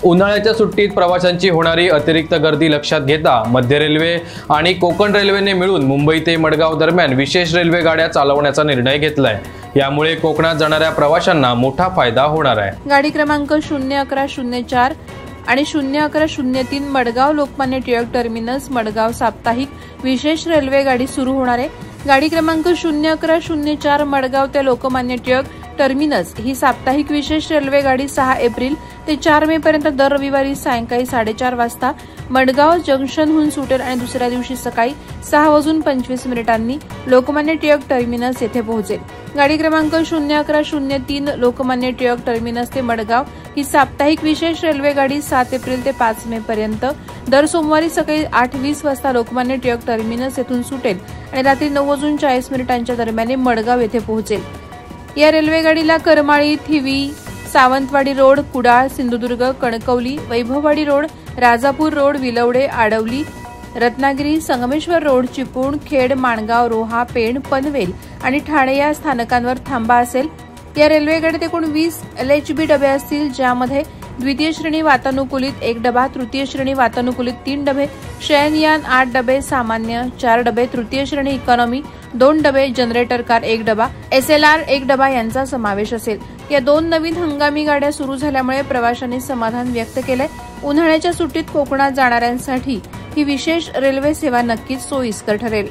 उन्हाळ्याच्या सुट्टीत प्रवाशांची होणारी अतिरिक्त गर्दी लक्षात घेता मध्य रेल्वे आणि कोकण रेल्वेने मिळून मुंबई ते मडगाव दरम्यान विशेष रेल्वे गाड्या चालवण्याचा निर्णय घेतलाय। यामुळे कोकणात जाणाऱ्या प्रवाशांना मोठा फायदा होणार आहे। गाडी क्रमांक 0104 आणि 0103 मडगाव लोकमान्य टिळक टर्मिनस मडगाव साप्ताहिक विशेष रेल्वे गाडी सुरू होणार आहे। गाडी क्रमांक 0104 मडगाव ते लोकमान्य टिळक टर्मिनस ही साप्ताहिक विशेष रेल्वे गाडी 6 एप्रिल ते 4 मे पर्यंत दर रविवारी सायंकाळी 4:30 वाजता मडगाव जंक्शनहून सुटेल आणि दुसऱ्या दिवशी सकाळी 6:25 लोकमान्य टिळक टर्मिनस येथे पोहोचेल। गाडी क्रमांक 0103 लोकमान्य टिळक टर्मिनस ते मडगाव ही साप्ताहिक विशेष रेल्वे गाडी 7 एप्रिल ते 5 मे पर्यंत दर सोमवारी सकाळी 8:20 वाजता लोकमान्य टिळक टर्मिनस येथून सुटेल आणि रात्री 9:40 दरम्यान मडगाव येथे पोहोचेल। या रेल्वे गाडीला Karmali, Thivim, Sawantwadi road, Kudal, Sindhudurg, Kankavli, Vaibhavwadi road, Rajapur road, Vilavade, Adavali, Ratnagiri, Sangameshwar road, Chiplun, Khed, Mangaon, Roha, Pen, Panvel आणि ठाणे या स्थानकांवर थांबा असेल। या रेल्वे गाडीत एकूण 20 LHB डबे असतील, ज्यामध्ये द्वितीय श्रेणी वातानुकूलित 1 डबा, तृतीय श्रेणी वातानुकूलित 3 डबे, शयनयान 8 डबे, सामान्य 4 डबे, तृतीय श्रेणी इकॉनॉमी 2 डबे, जनरेटर कार 1 डबा, SLR 1 डबा यांचा समावेश असेल। या 2 नवीन हंगामी गाड्या सुरू झाल्यामुळे प्रवाशांनी समाधान व्यक्त केलंय। उन्हाळ्याच्या सुट्टीत कोकणात जाणाऱ्यांसाठी ही विशेष रेल्वे सेवा नक्कीच सोयीस्कर ठरेल।